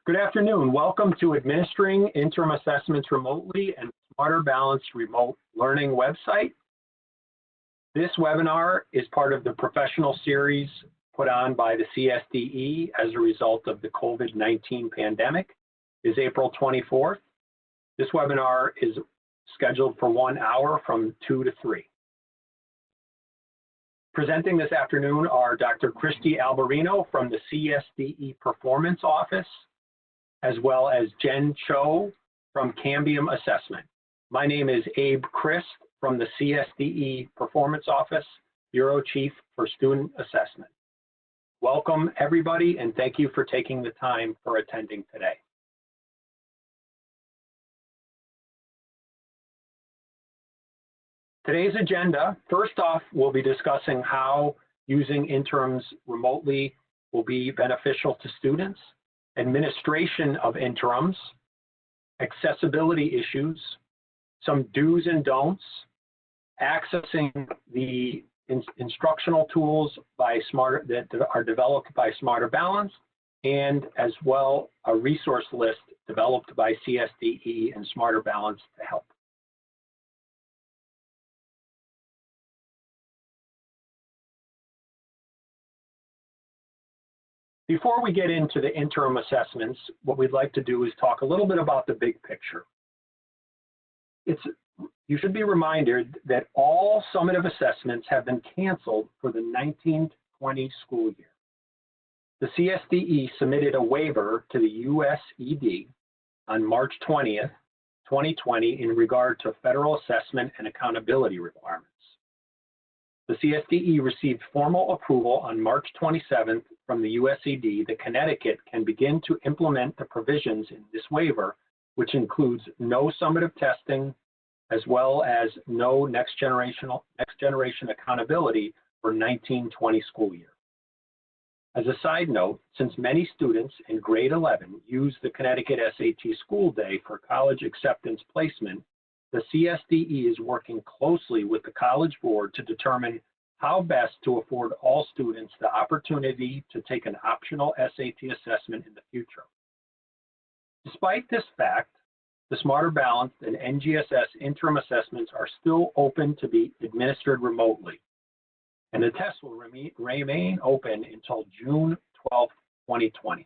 Good afternoon. Welcome to Administering Interim Assessments Remotely and Smarter Balanced Remote Learning website. This webinar is part of the professional series put on by the CSDE as a result of the COVID-19 pandemic. It is April 24th. This webinar is scheduled for 1 hour from 2 to 3. Presenting this afternoon are Dr. Cristi Alberino from the CSDE Performance Office, as well as Jen Chou from Cambium Assessment. My name is Abe Krisst from the CSDE Performance Office, Bureau Chief for Student Assessment. Welcome everybody, and thank you for taking the time for attending today. Today's agenda, first off, we'll be discussing how using interims remotely will be beneficial to students, administration of interims, accessibility issues, some do's and don'ts, accessing the instructional tools that are developed by Smarter Balanced, and as well a resource list developed by CSDE and Smarter Balanced to help. Before we get into the interim assessments, what we'd like to do is talk a little bit about the big picture. You should be reminded that all summative assessments have been canceled for the 1920 school year. The CSDE submitted a waiver to the USED on March 20th, 2020 in regard to federal assessment and accountability requirements. The CSDE received formal approval on March 27th from the USED that Connecticut can begin to implement the provisions in this waiver, which includes no summative testing, as well as no next generation accountability for 1920 school year. As a side note, since many students in grade 11 use the Connecticut SAT school day for college acceptance placement, the CSDE is working closely with the College Board to determine how best to afford all students the opportunity to take an optional SAT assessment in the future. Despite this fact, the Smarter Balanced and NGSS interim assessments are still open to be administered remotely, and the tests will remain open until June 12, 2020.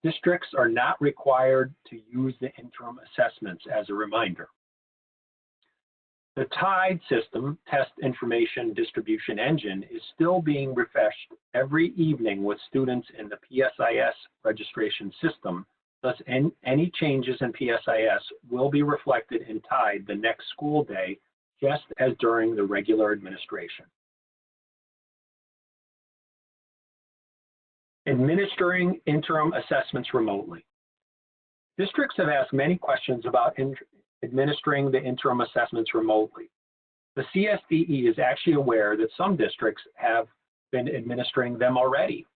Districts are not required to use the interim assessments as a reminder. The TIDE system, Test Information Distribution Engine, is still being refreshed every evening with students in the PSIS registration system. Thus, any changes in PSIS will be reflected in TIDE the next school day, just as during the regular administration. Administering interim assessments remotely. Districts have asked many questions about administering the interim assessments remotely. The CSDE is actually aware that some districts have been administering them already.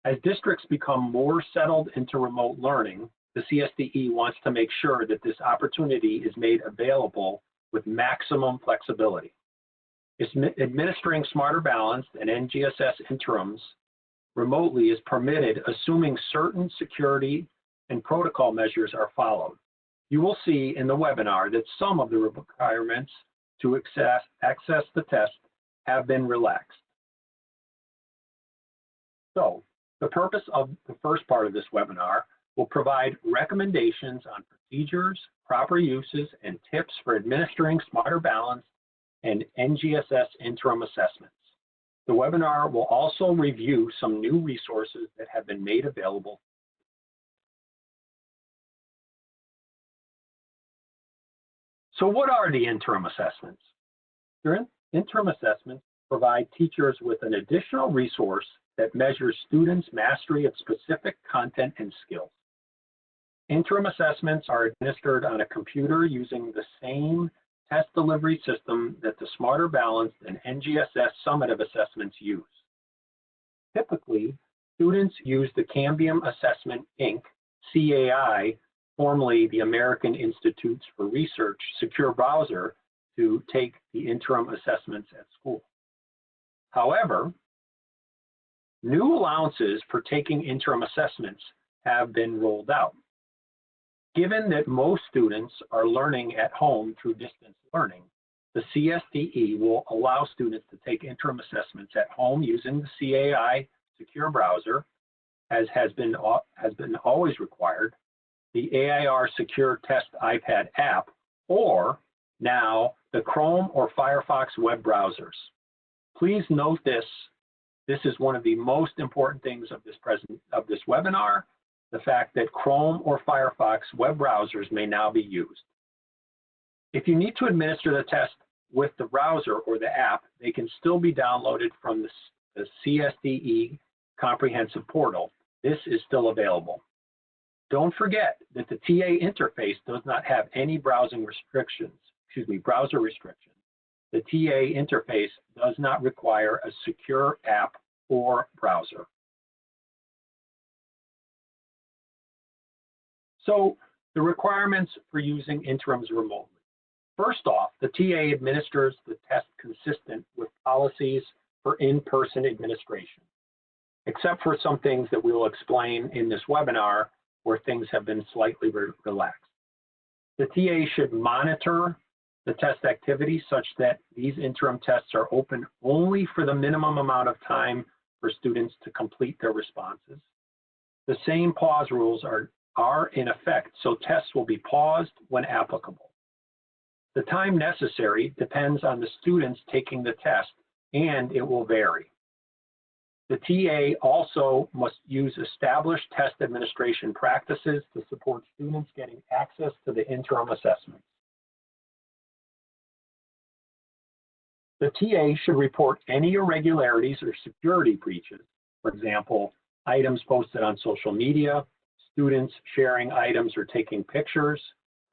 As districts become more settled into remote learning, the CSDE wants to make sure that this opportunity is made available with maximum flexibility. Administering Smarter Balanced and NGSS interims remotely is permitted, assuming certain security and protocol measures are followed. You will see in the webinar that some of the requirements to access the test have been relaxed. So, the purpose of the first part of this webinar will provide recommendations on procedures, proper uses, and tips for administering Smarter Balanced and NGSS interim assessments. The webinar will also review some new resources that have been made available. So what are the interim assessments? Interim assessments provide teachers with an additional resource that measures students' mastery of specific content and skills. Interim assessments are administered on a computer using the same test delivery system that the Smarter Balanced and NGSS summative assessments use. Typically, students use the Cambium Assessment Inc., CAI, formerly the American Institutes for Research secure browser, to take the interim assessments at school. However, new allowances for taking interim assessments have been rolled out. Given that most students are learning at home through distance learning, the CSDE will allow students to take interim assessments at home using the CAI secure browser, as has been always required, the AIR Secure Test iPad app, or now the Chrome or Firefox web browsers. Please note this is one of the most important things of this webinar, the fact that Chrome or Firefox web browsers may now be used. If you need to administer the test with the browser or the app, they can still be downloaded from the CSDE Comprehensive Portal. This is still available. Don't forget that the TA interface does not have any browser restrictions. The TA interface does not require a secure app or browser. So the requirements for using interims remotely. First off, the TA administers the test consistent with policies for in-person administration, except for some things that we will explain in this webinar where things have been slightly relaxed. The TA should monitor the test activity such that these interim tests are open only for the minimum amount of time for students to complete their responses. The same pause rules are in effect, so tests will be paused when applicable. The time necessary depends on the students taking the test, and it will vary. The TA also must use established test administration practices to support students getting access to the interim assessments. The TA should report any irregularities or security breaches, for example, items posted on social media, students sharing items or taking pictures,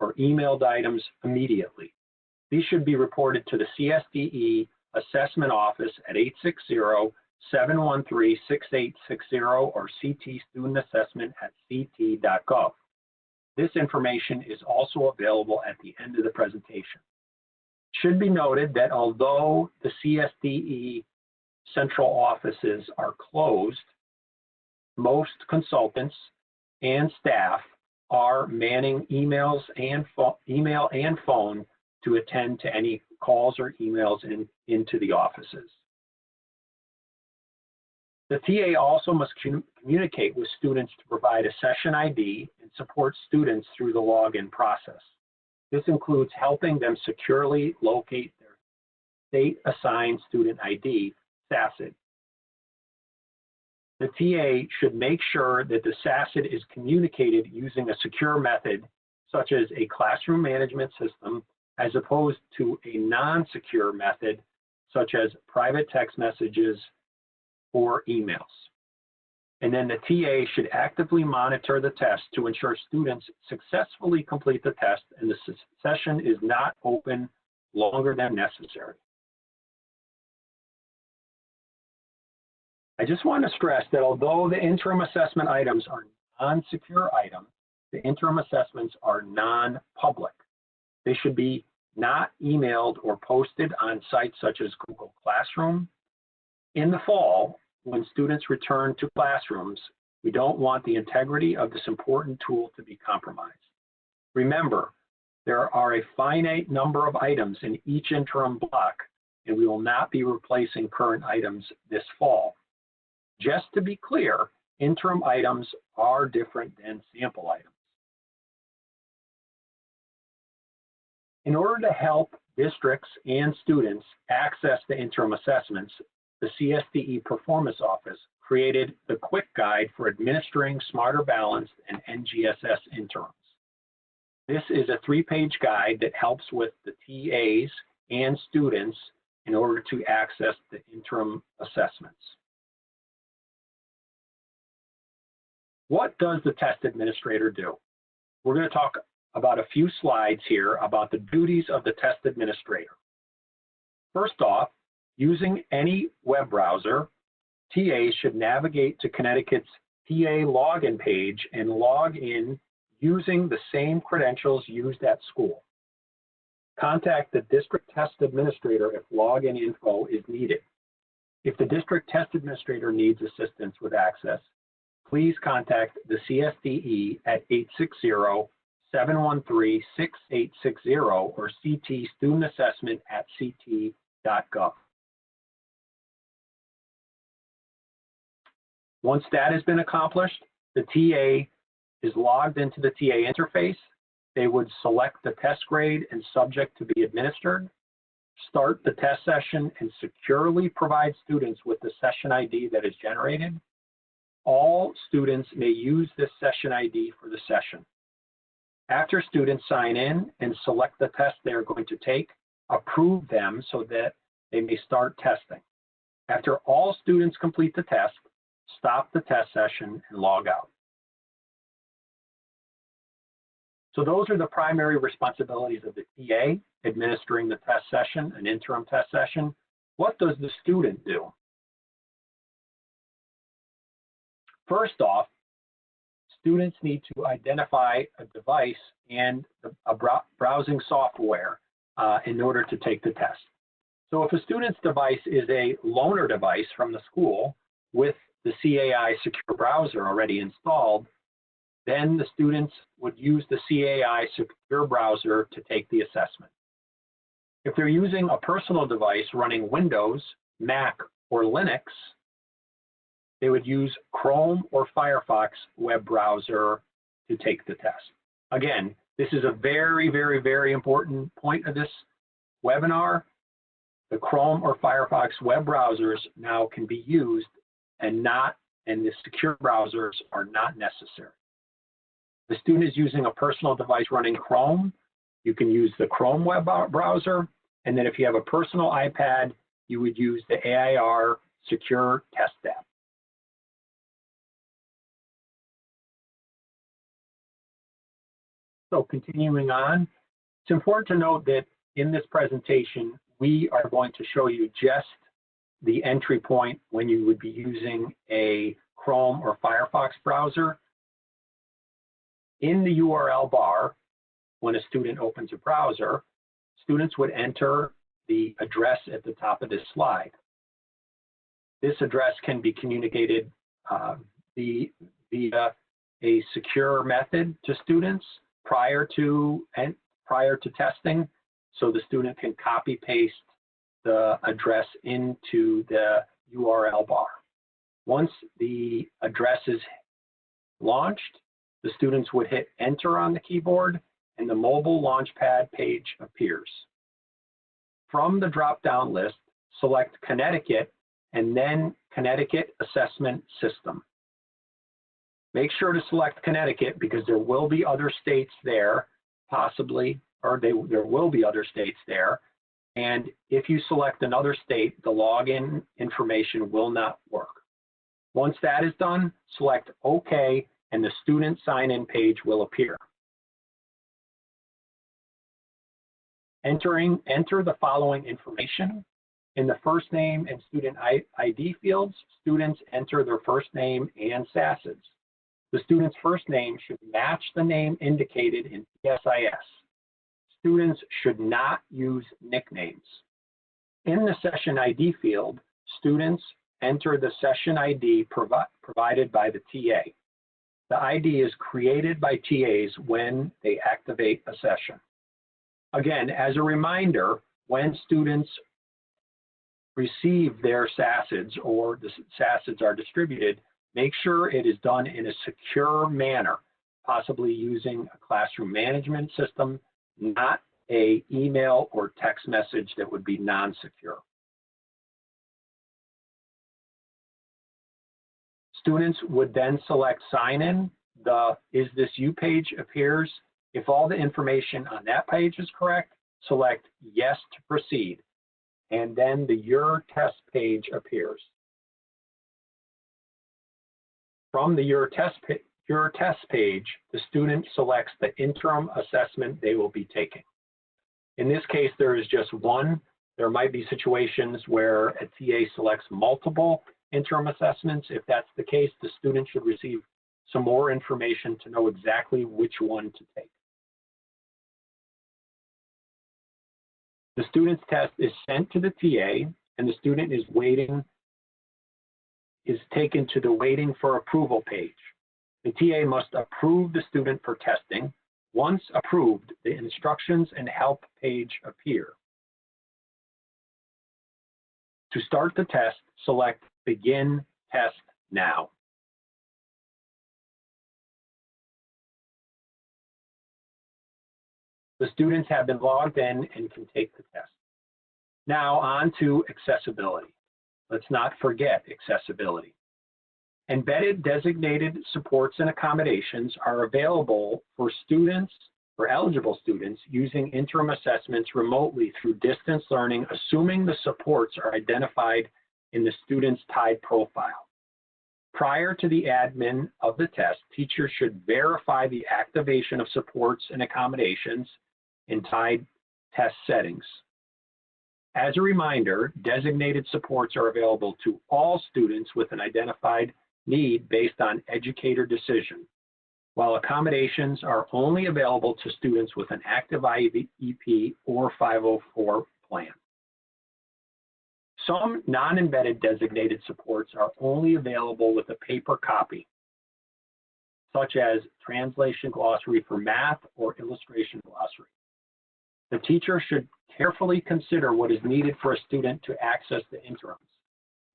or emailed items immediately. These should be reported to the CSDE Assessment Office at 860-713-6860 or ctstudentassessment@ct.gov. This information is also available at the end of the presentation. It should be noted that although the CSDE central offices are closed, most consultants and staff are manning email and phone to attend to any calls or emails into the offices. The TA also must communicate with students to provide a session ID and support students through the login process. This includes helping them securely locate their state-assigned student ID, SASID. The TA should make sure that the SASID is communicated using a secure method, such as a classroom management system, as opposed to a non-secure method, such as private text messages or emails. And then the TA should actively monitor the test to ensure students successfully complete the test and the session is not open longer than necessary. I just want to stress that although the interim assessment items are non-secure items, the interim assessments are non-public. They should be not emailed or posted on sites such as Google Classroom. In the fall, when students return to classrooms, we don't want the integrity of this important tool to be compromised. Remember, there are a finite number of items in each interim block, and we will not be replacing current items this fall. Just to be clear, interim items are different than sample items. In order to help districts and students access the interim assessments, the CSDE Performance Office created the Quick Guide for Administering Smarter Balanced and NGSS Interims. This is a 3-page guide that helps with the TAs and students in order to access the interim assessments. What does the test administrator do? We're going to talk about a few slides here about the duties of the test administrator. First off, using any web browser, TAs should navigate to Connecticut's TA login page and log in using the same credentials used at school. Contact the district test administrator if login info is needed. If the district test administrator needs assistance with access, please contact the CSDE at 860-713-6860 or ctstudentassessment@ct.gov. Once that has been accomplished, the TA is logged into the TA interface. They would select the test grade and subject to be administered, start the test session, and securely provide students with the session ID that is generated. All students may use this session ID for the session. After students sign in and select the test they are going to take, approve them so that they may start testing. After all students complete the test, stop the test session and log out. So those are the primary responsibilities of the TA, administering the test session, an interim test session. What does the student do? First off, students need to identify a device and a browsing software in order to take the test. So if a student's device is a loaner device from the school with the CAI secure browser already installed, then the students would use the CAI secure browser to take the assessment. If they're using a personal device running Windows, Mac, or Linux, they would use Chrome or Firefox web browser to take the test. Again, this is a very, very, very important point of this webinar. The Chrome or Firefox web browsers now can be used and the secure browsers are not necessary. The student is using a personal device running Chrome, you can use the Chrome web browser, and then if you have a personal iPad, you would use the AIR Secure Test app. So continuing on, it's important to note that in this presentation, we are going to show you just the entry point when you would be using a Chrome or Firefox browser. In the URL bar, when a student opens a browser, students would enter the address at the top of this slide. This address can be communicated via a secure method to students prior to testing, so the student can copy paste the address into the URL bar. Once the address is launched, the students would hit enter on the keyboard and the mobile launchpad page appears. From the drop-down list, select Connecticut and then Connecticut Assessment System. Make sure to select Connecticut because there will be other states there, possibly, or there will be other states there. And if you select another state, the login information will not work. Once that is done, select OK, and the student sign-in page will appear. Enter the following information. In the first name and student ID fields, students enter their first name and SASIDs. The student's first name should match the name indicated in PSIS. Students should not use nicknames. In the session ID field, students enter the session ID provided by the TA. The ID is created by TAs when they activate a session. Again, as a reminder, when students receive their SASIDs or the SASIDs are distributed, make sure it is done in a secure manner, possibly using a classroom management system, not an email or text message that would be non-secure. Students would then select sign-in. The Is This You page appears. If all the information on that page is correct, select Yes to proceed, and then the Your Test page appears. From the Your Test page, the student selects the interim assessment they will be taking. In this case, there is just one. There might be situations where a TA selects multiple interim assessments. If that's the case, the student should receive some more information to know exactly which one to take. The student's test is sent to the TA, and the student is waiting is taken to the waiting for approval page. The TA must approve the student for testing. Once approved, the instructions and help page appear. To start the test, select Begin Test Now. The students have been logged in and can take the test. Now on to accessibility. Let's not forget accessibility. Embedded designated supports and accommodations are available for students, for eligible students, using interim assessments remotely through distance learning, assuming the supports are identified in the student's TIDE profile. Prior to the admin of the test, teachers should verify the activation of supports and accommodations in TIDE test settings. As a reminder, designated supports are available to all students with an identified need based on educator decision, while accommodations are only available to students with an active IEP or 504 plan. Some non-embedded designated supports are only available with a paper copy, such as translation glossary for math or illustration glossary. The teacher should carefully consider what is needed for a student to access the interims.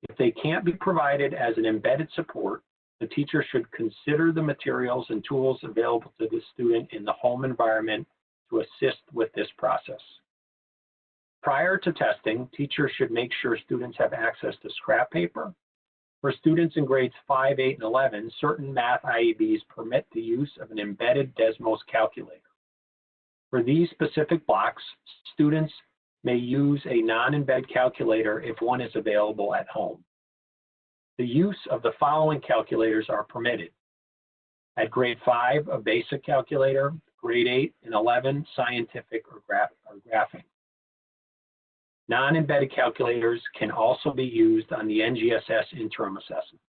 If they can't be provided as an embedded support, the teacher should consider the materials and tools available to the student in the home environment to assist with this process. Prior to testing, teachers should make sure students have access to scrap paper. For students in grades 5, 8, and 11, certain math IEBs permit the use of an embedded Desmos calculator. For these specific blocks, students may use a non-embed calculator if one is available at home. The use of the following calculators are permitted. At grade 5, a basic calculator, grade 8 and 11, scientific or graphing. Non-embedded calculators can also be used on the NGSS interim assessments.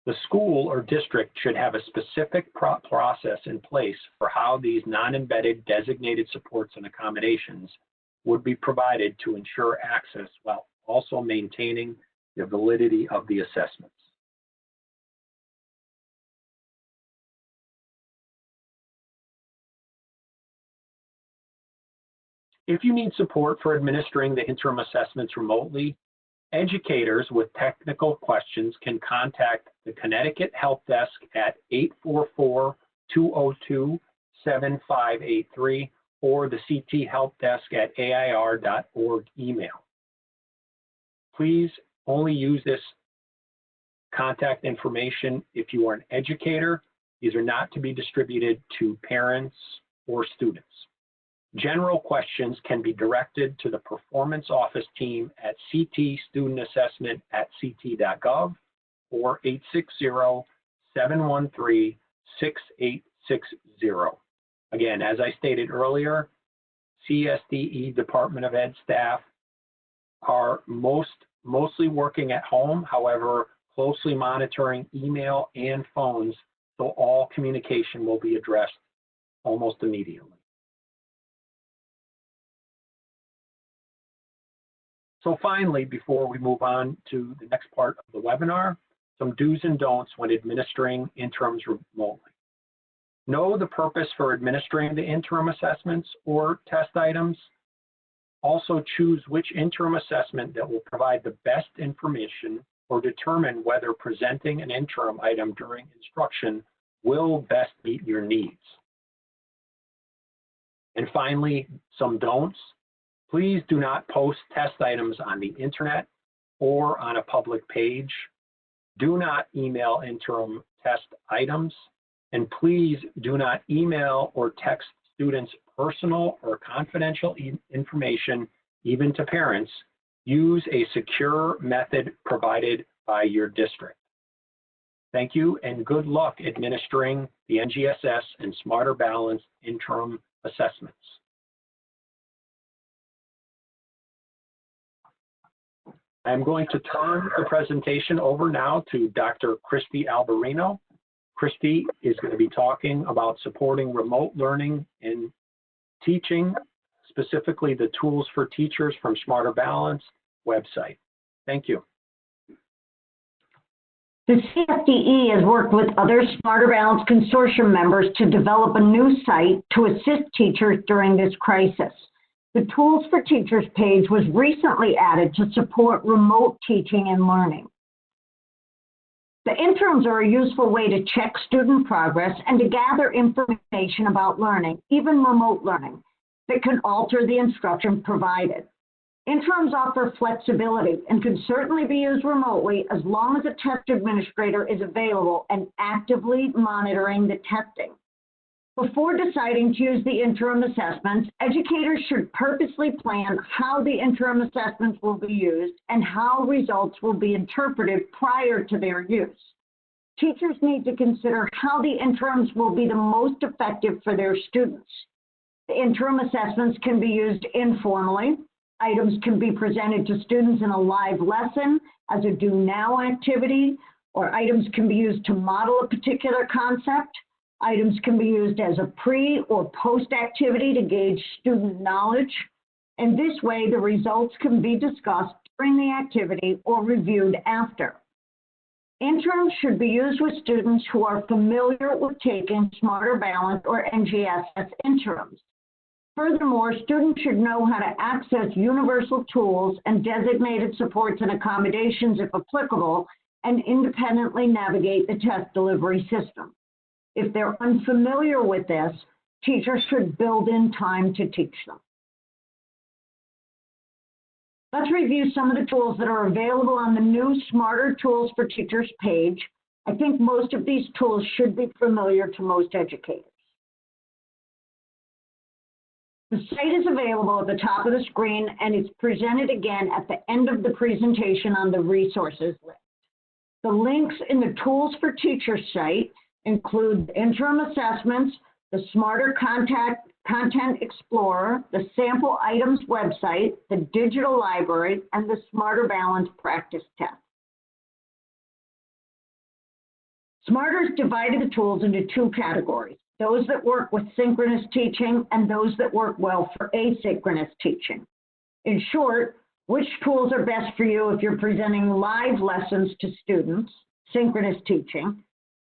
The school or district should have a specific process in place for how these non-embedded designated supports and accommodations would be provided to ensure access while also maintaining the validity of the assessments. If you need support for administering the interim assessments remotely, educators with technical questions can contact the Connecticut Help Desk at 844-202-7583 or the CT Help Desk at AIR.org email. Please only use this contact information if you are an educator. These are not to be distributed to parents or students. General questions can be directed to the Performance Office team at ctstudentassessment@ct.gov or 860-713-6860. Again, as I stated earlier, CSDE Department of Ed staff are mostly working at home, however, closely monitoring email and phones, so all communication will be addressed almost immediately. So finally, before we move on to the next part of the webinar, some do's and don'ts when administering interims remotely. Know the purpose for administering the interim assessments or test items. Also choose which interim assessment that will provide the best information or determine whether presenting an interim item during instruction will best meet your needs. And finally, some don'ts. Please do not post test items on the internet or on a public page. Do not email interim test items. And please do not email or text students personal or confidential information, even to parents. Use a secure method provided by your district. Thank you and good luck administering the NGSS and Smarter Balance interim assessments. I'm going to turn the presentation over now to Dr. Cristi Alberino. Cristi is going to be talking about supporting remote learning and teaching, specifically the tools for teachers from Smarter Balance website. Thank you. The CSDE has worked with other Smarter Balance Consortium members to develop a new site to assist teachers during this crisis. The Tools for Teachers page was recently added to support remote teaching and learning. The interims are a useful way to check student progress and to gather information about learning, even remote learning, that can alter the instruction provided. Interims offer flexibility and can certainly be used remotely as long as a test administrator is available and actively monitoring the testing. Before deciding to use the interim assessments, educators should purposely plan how the interim assessments will be used and how results will be interpreted prior to their use. Teachers need to consider how the interims will be the most effective for their students. The interim assessments can be used informally. Items can be presented to students in a live lesson as a do now activity, or items can be used to model a particular concept. Items can be used as a pre or post activity to gauge student knowledge. And this way, the results can be discussed during the activity or reviewed after. Interims should be used with students who are familiar with taking Smarter Balance or NGSS interims. Furthermore, students should know how to access universal tools and designated supports and accommodations if applicable, and independently navigate the test delivery system. If they're unfamiliar with this, teachers should build in time to teach them. Let's review some of the tools that are available on the new Smarter Tools for Teachers page. I think most of these tools should be familiar to most educators. The site is available at the top of the screen, and it's presented again at the end of the presentation on the resources list. The links in the Tools for Teachers site include the interim assessments, the Smarter Content Explorer, the Sample Items website, the digital library, and the Smarter Balance practice test. Smarter's divided the tools into two categories: those that work with synchronous teaching and those that work well for asynchronous teaching. In short, which tools are best for you if you're presenting live lessons to students, synchronous teaching,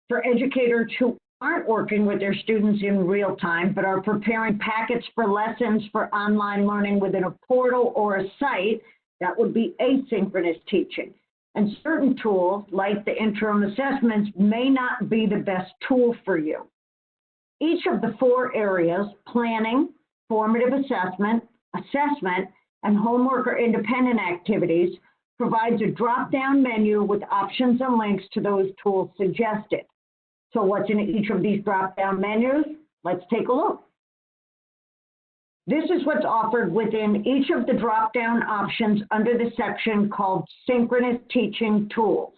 for educators who aren't working with their students in real time but are preparing packets for lessons for online learning within a portal or a site, that would be asynchronous teaching. And certain tools, like the interim assessments, may not be the best tool for you. Each of the four areas, planning, formative assessment, and homework or independent activities, provides a drop-down menu with options and links to those tools suggested. So what's in each of these drop-down menus? Let's take a look. This is what's offered within each of the drop-down options under the section called Synchronous Teaching Tools.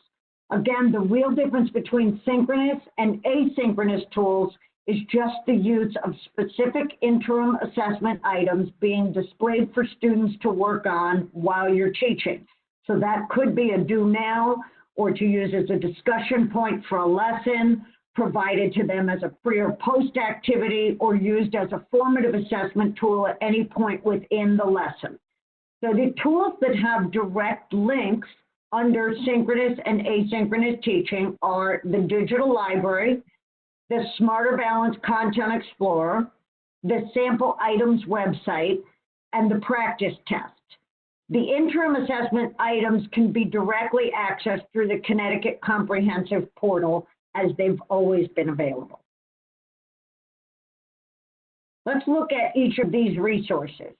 Again, the real difference between synchronous and asynchronous tools is just the use of specific interim assessment items being displayed for students to work on while you're teaching. So that could be a do now, or to use as a discussion point for a lesson, provided to them as a pre or post activity, or used as a formative assessment tool at any point within the lesson. So the tools that have direct links under synchronous and asynchronous teaching are the digital library, the Smarter Balance Content Explorer, the Sample Items website, and the practice test. The interim assessment items can be directly accessed through the Connecticut Comprehensive Portal, as they've always been available. Let's look at each of these resources.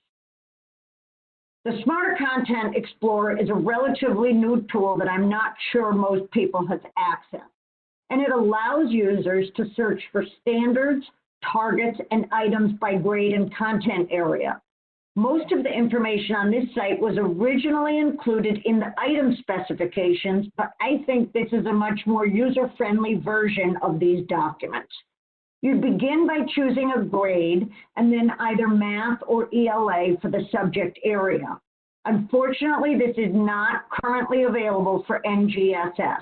The Smarter Content Explorer is a relatively new tool that I'm not sure most people have accessed. And it allows users to search for standards, targets, and items by grade and content area. Most of the information on this site was originally included in the item specifications, but I think this is a much more user-friendly version of these documents. You begin by choosing a grade and then either math or ELA for the subject area. Unfortunately, this is not currently available for NGSS.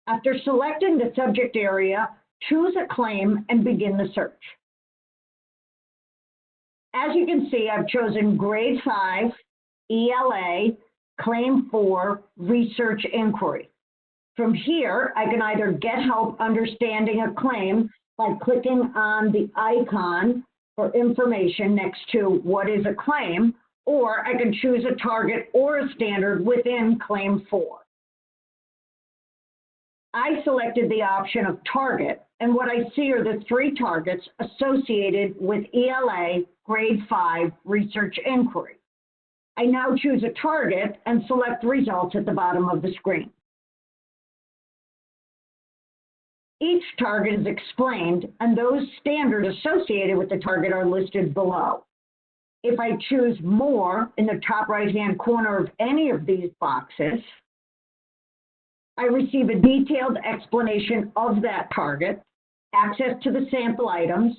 After selecting the subject area, choose a claim and begin the search. As you can see, I've chosen Grade 5, ELA, Claim 4, Research Inquiry. From here, I can either get help understanding a claim by clicking on the icon for information next to what is a claim, or I can choose a target or a standard within Claim 4. I selected the option of target, and what I see are the 3 targets associated with ELA Grade 5 Research Inquiry. I now choose a target and select the results at the bottom of the screen. Each target is explained, and those standards associated with the target are listed below. If I choose More in the top right-hand corner of any of these boxes, I receive a detailed explanation of that target, access to the sample items,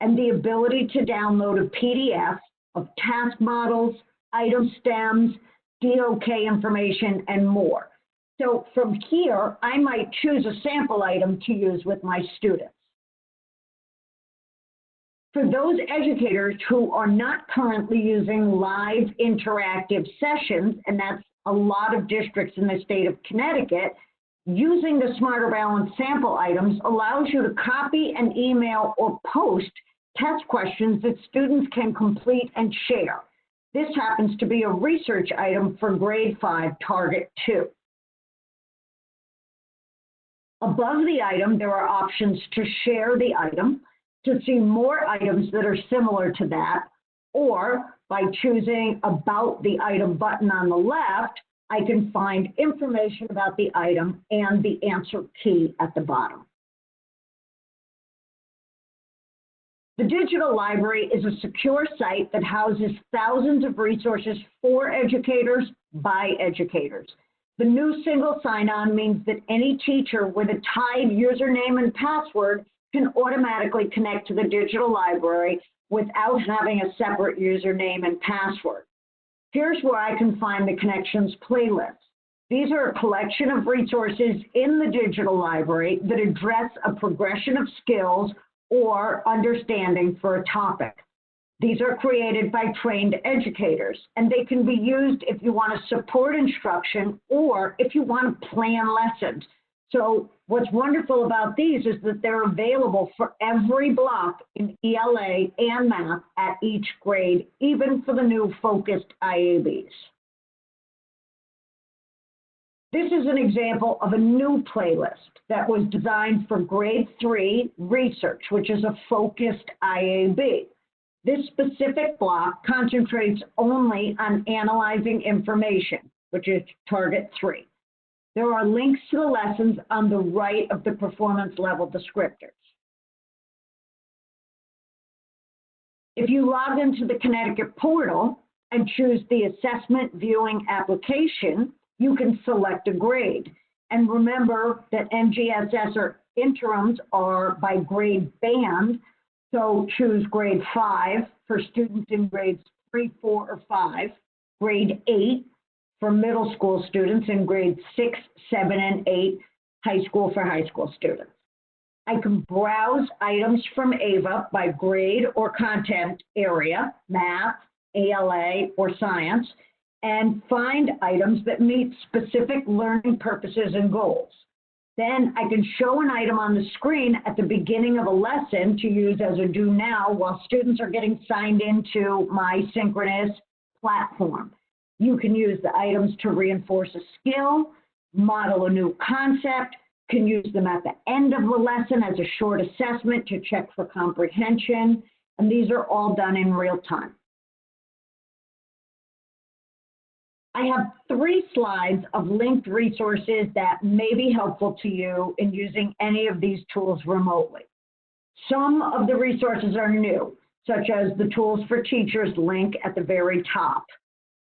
and the ability to download a PDF of task models, item stems, DOK information, and more. So from here, I might choose a sample item to use with my students. For those educators who are not currently using live interactive sessions, and that's a lot of districts in the state of Connecticut, using the Smarter Balance sample items allows you to copy and email or post test questions that students can complete and share. This happens to be a research item for Grade 5 Target 2. Above the item, there are options to share the item, to see more items that are similar to that, or by choosing About the Item button on the left, I can find information about the item and the answer key at the bottom. The digital library is a secure site that houses thousands of resources for educators by educators. The new single sign-on means that any teacher with a tied username and password can automatically connect to the digital library without having a separate username and password. Here's where I can find the Connections playlist. These are a collection of resources in the digital library that address a progression of skills or understanding for a topic. These are created by trained educators, and they can be used if you want to support instruction or if you want to plan lessons. So what's wonderful about these is that they're available for every block in ELA and math at each grade, even for the new focused IABs. This is an example of a new playlist that was designed for Grade 3 research, which is a focused IAB. This specific block concentrates only on analyzing information, which is Target 3. There are links to the lessons on the right of the performance level descriptors. If you log into the Connecticut portal and choose the assessment viewing application, you can select a grade. And remember that NGSS or interims are by grade band, so choose grade 5 for students in grades 3, 4, or 5, grade 8 for middle school students, in grades 6, 7, and 8, high school for high school students. I can browse items from AVA by grade or content area, math, ALA, or science, and find items that meet specific learning purposes and goals. Then I can show an item on the screen at the beginning of a lesson to use as a do now while students are getting signed into my synchronous platform. You can use the items to reinforce a skill, model a new concept, can use them at the end of the lesson as a short assessment to check for comprehension, and these are all done in real time. I have 3 slides of linked resources that may be helpful to you in using any of these tools remotely. Some of the resources are new, such as the Tools for Teachers link at the very top.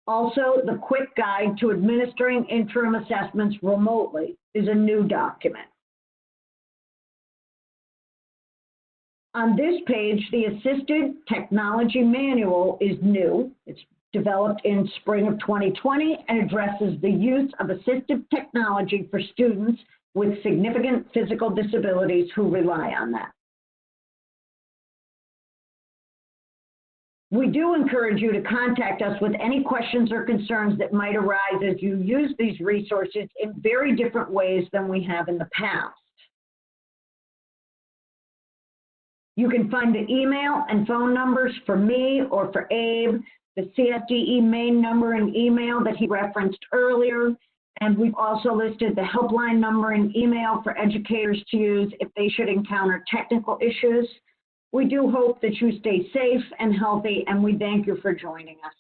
Also, the Quick Guide to Administering Interim Assessments Remotely is a new document. On this page, the Assisted Technology Manual is new. It's developed in spring of 2020 and addresses the use of assistive technology for students with significant physical disabilities who rely on that. We do encourage you to contact us with any questions or concerns that might arise as you use these resources in very different ways than we have in the past. You can find the email and phone numbers for me or for Abe, the CSDE main number and email that he referenced earlier, and we've also listed the helpline number and email for educators to use if they should encounter technical issues. We do hope that you stay safe and healthy, and we thank you for joining us.